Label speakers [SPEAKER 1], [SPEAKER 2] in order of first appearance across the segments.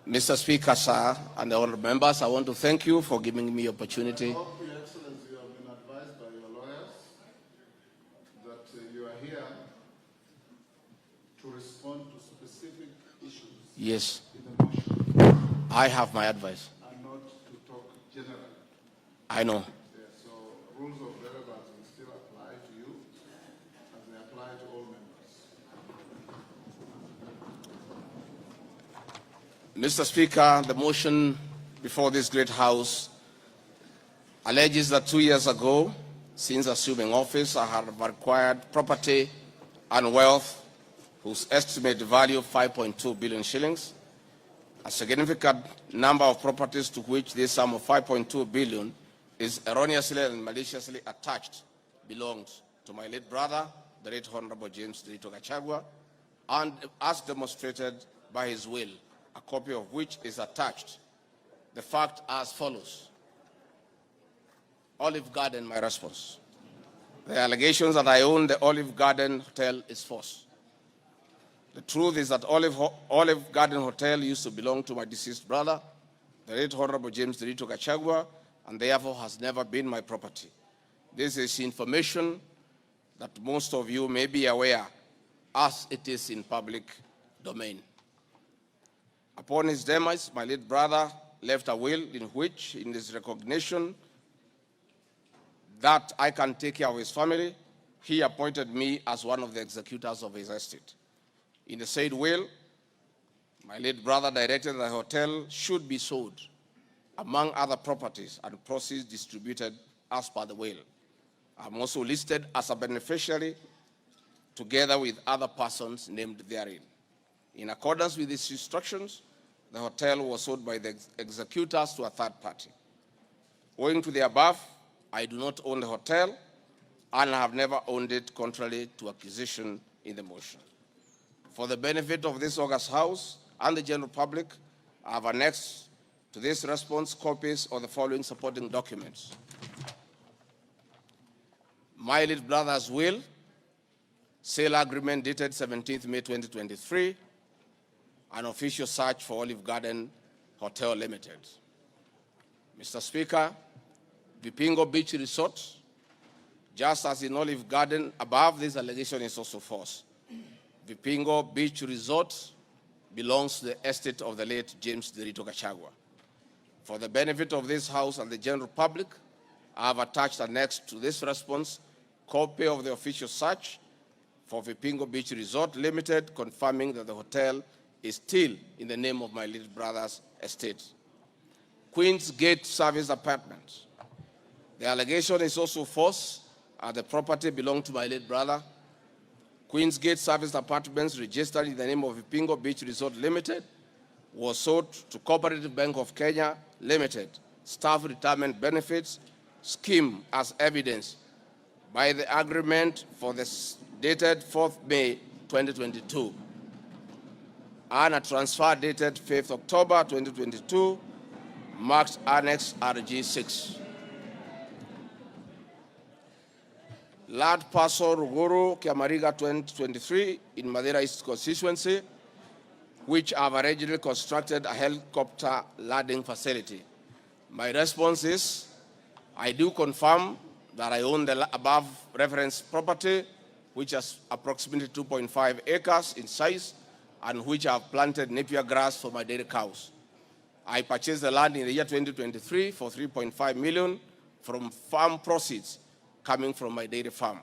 [SPEAKER 1] Mr. Speaker, sir, and the honorable members, I want to thank you for giving me the opportunity.
[SPEAKER 2] I hope, Your Excellency, you have been advised by your lawyers that you are here to respond to specific issues.
[SPEAKER 1] Yes.
[SPEAKER 2] In the motion.
[SPEAKER 1] I have my advice.
[SPEAKER 2] And not to talk generally.
[SPEAKER 1] I know.
[SPEAKER 2] Yeah, so rules of relevance will still apply to you as they apply to all members.
[SPEAKER 1] Mr. Speaker, the motion before this great House alleges that 2 years ago, since assuming office, I have acquired property and wealth whose estimated value of 5.2 billion shillings. A significant number of properties to which this sum of 5.2 billion is erroneously and maliciously attached belongs to my late brother, the late Honorable James Derito Gachagua, and as demonstrated by his will, a copy of which is attached. The fact as follows. Olive Garden, my response. The allegations that I own the Olive Garden Hotel is false. The truth is that Olive Garden Hotel used to belong to my deceased brother, the late Honorable James Derito Gachagua, and therefore has never been my property. This is information that most of you may be aware, as it is in public domain. Upon his demise, my late brother left a will in which, in his recognition that I can take care of his family, he appointed me as one of the executors of his estate. In the said will, my late brother directed that the hotel should be sold, among other properties, and proceeds distributed as per the will. I'm also listed as a beneficiary together with other persons named therein. In accordance with these instructions, the hotel was sold by the executors to a third party. Owing to the above, I do not own the hotel and have never owned it contrary to acquisition in the motion. For the benefit of this august House and the general public, I have annexed to this response copies of the following supporting documents. My late brother's will, sale agreement dated 17th May 2023, an official search for Olive Garden Hotel Limited. Mr. Speaker, Vipingo Beach Resort, just as in Olive Garden above, this allegation is also false. Vipingo Beach Resort belongs to the estate of the late James Derito Gachagua. For the benefit of this House and the general public, I have attached annexed to this response copy of the official search for Vipingo Beach Resort Limited, confirming that the hotel is still in the name of my late brother's estate. Queen's Gate Service Apartment. The allegation is also false, as the property belonged to my late brother. Queen's Gate Service Apartments, registered in the name of Vipingo Beach Resort Limited, was sold to Cooperative Bank of Kenya Limited, Staff Retirement Benefits Scheme, as evidenced by the agreement for the dated 4th May 2022. And a transfer dated 5th October 2022, marked Annex RG6. Land parcel Ruguru, Kiamariga 2023 in Madeira East constituency, which have originally constructed a helicopter landing facility. My response is, I do confirm that I own the above referenced property, which is approximately 2.5 acres in size, and which I have planted napier grass for my dairy cows. I purchased the land in the year 2023 for 3.5 million from farm proceeds coming from my dairy farm.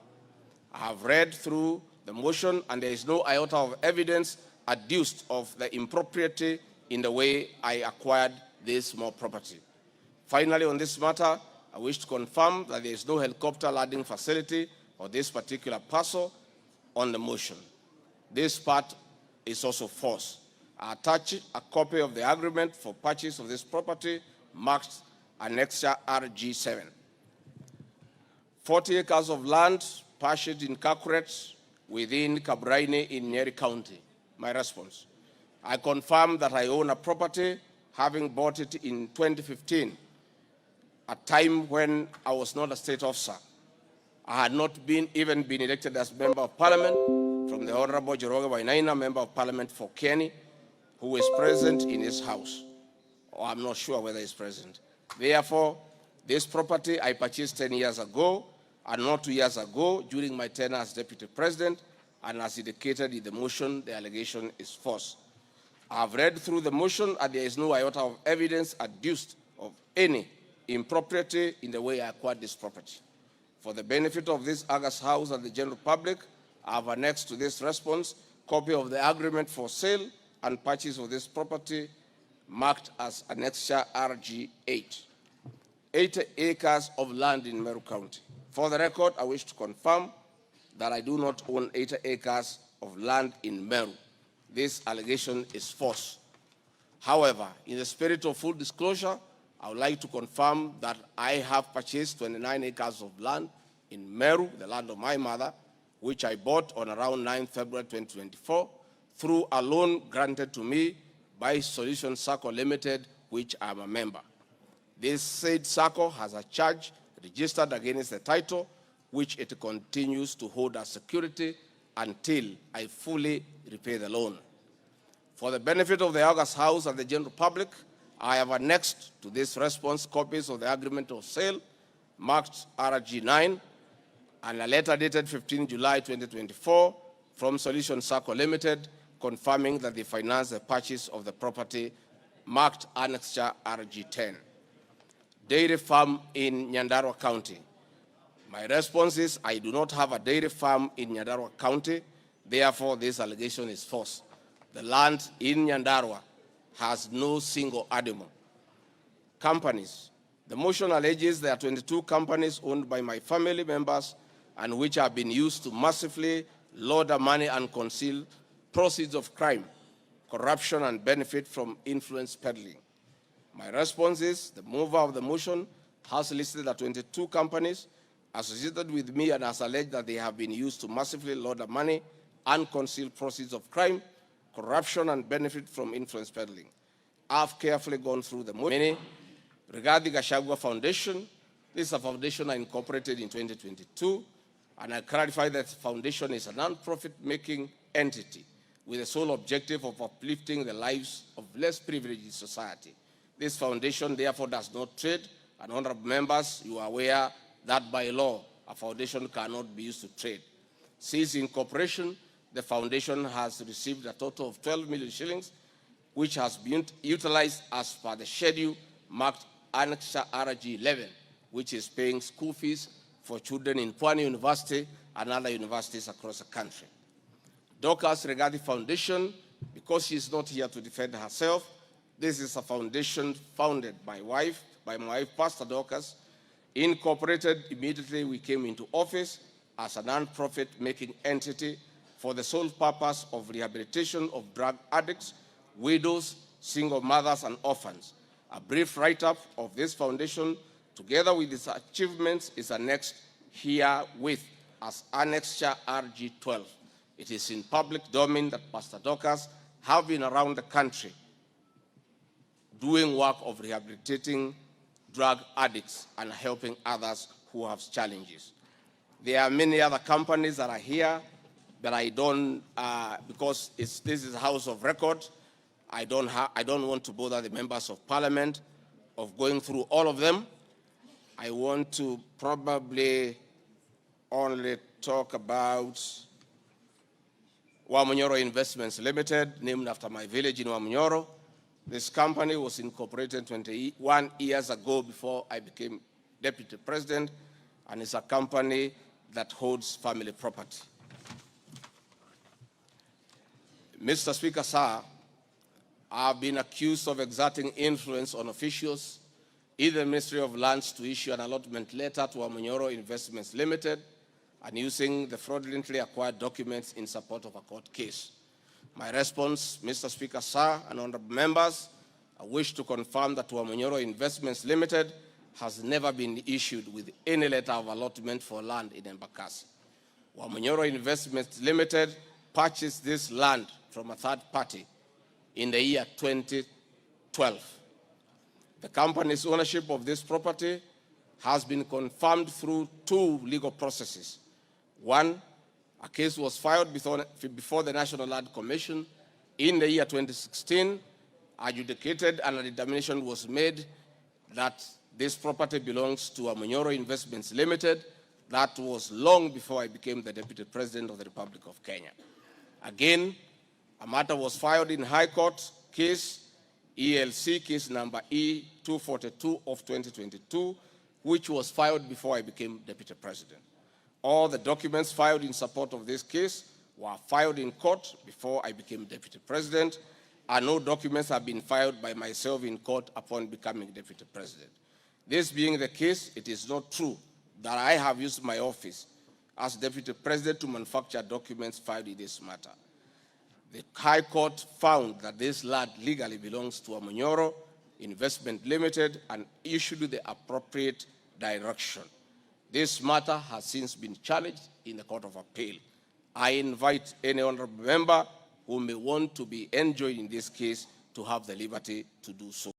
[SPEAKER 1] I have read through the motion, and there is no iota of evidence adduced of the impropriety in the way I acquired this small property. Finally, on this matter, I wish to confirm that there is no helicopter landing facility for this particular parcel on the motion. This part is also false. I attach a copy of the agreement for purchase of this property, marked Annexure RG7. 40 acres of land purchased in Kakuret within Kabraine in Nyeri County. My response. I confirm that I own a property, having bought it in 2015, a time when I was not a state officer. I had not even been elected as Member of Parliament from the Honorable Joroge Wainaina, Member of Parliament for Kenny, who is present in his house. Or I'm not sure whether he's present. Therefore, this property I purchased 10 years ago, and not 2 years ago, during my tenure as Deputy President, and as indicated in the motion, the allegation is false. I've read through the motion, and there is no iota of evidence adduced of any impropriety in the way I acquired this property. For the benefit of this August House and the general public, I have annexed to this response copy of the agreement for sale and purchase of this property marked as Annexure RG 8. 80 acres of land in Meru County. For the record, I wish to confirm that I do not own 80 acres of land in Meru. This allegation is false. However, in the spirit of full disclosure, I would like to confirm that I have purchased 29 acres of land in Meru, the land of my mother, which I bought on around 9 February 2024 through a loan granted to me by Solution Circle Limited, which I am a member. This said circle has a charge registered against the title, which it continues to hold as security until I fully repay the loan. For the benefit of the August House and the general public, I have annexed to this response copies of the agreement of sale marked RG 9 and a letter dated 15 July 2024 from Solution Circle Limited confirming that they financed the purchase of the property marked Annexure RG 10. Dairy farm in Nyandarua County. My response is I do not have a dairy farm in Nyandarua County, therefore this allegation is false. The land in Nyandarua has no single animal. Companies. The motion alleges there are 22 companies owned by my family members and which have been used to massively launder money and conceal proceeds of crime, corruption, and benefit from influence peddling. My response is the mover of the motion has listed the 22 companies associated with me and has alleged that they have been used to massively launder money and conceal proceeds of crime, corruption, and benefit from influence peddling. I've carefully gone through the motion. Rigathi Gachagua Foundation, this is a foundation I incorporated in 2022, and I clarified that the foundation is a non-profit making entity with the sole objective of uplifting the lives of less privileged in society. This foundation therefore does not trade, and honorable members, you are aware that by law, a foundation cannot be used to trade. Since incorporation, the foundation has received a total of 12 million shillings, which has been utilized as per the schedule marked Annexure RG 11, which is paying school fees for children in Pwani University and other universities across the country. Dorcas Rigathi Foundation, because she is not here to defend herself, this is a foundation founded by my wife, Pastor Dorcas, incorporated immediately we came into office as a non-profit making entity for the sole purpose of rehabilitation of drug addicts, widows, single mothers, and orphans. A brief write-up of this foundation, together with its achievements, is annexed herewith as Annexure RG 12. It is in public domain that Pastor Dorcas have been around the country doing work of rehabilitating drug addicts and helping others who have challenges. There are many other companies that are here that I don't, because this is a house of record, I don't want to bother the members of parliament of going through all of them. I want to probably only talk about Wamunyoro Investments Limited, named after my village in Wamunyoro. This company was incorporated 21 years ago before I became Deputy President, and it's a company that holds family property. Mr. Speaker, sir, I've been accused of exerting influence on officials in the Ministry of Lands to issue an allotment letter to Wamunyoro Investments Limited and using the fraudulently acquired documents in support of a court case. My response, Mr. Speaker, sir, and honorable members, I wish to confirm that Wamunyoro Investments Limited has never been issued with any letter of allotment for land in Embakasi. Wamunyoro Investments Limited purchased this land from a third party in the year 2012. The company's ownership of this property has been confirmed through two legal processes. One, a case was filed before the National Land Commission in the year 2016, adjudicated, and a determination was made that this property belongs to Amonyoro Investments Limited. That was long before I became the Deputy President of the Republic of Kenya. Again, a matter was filed in High Court, case ELC, case number E242 of 2022, which was filed before I became Deputy President. All the documents filed in support of this case were filed in court before I became Deputy President, and no documents have been filed by myself in court upon becoming Deputy President. This being the case, it is not true that I have used my office as Deputy President to manufacture documents filed in this matter. The High Court found that this land legally belongs to Amonyoro Investment Limited and issued the appropriate direction. This matter has since been challenged in the Court of Appeal. I invite any honorable member who may want to be enjoined in this case to have the liberty to do so.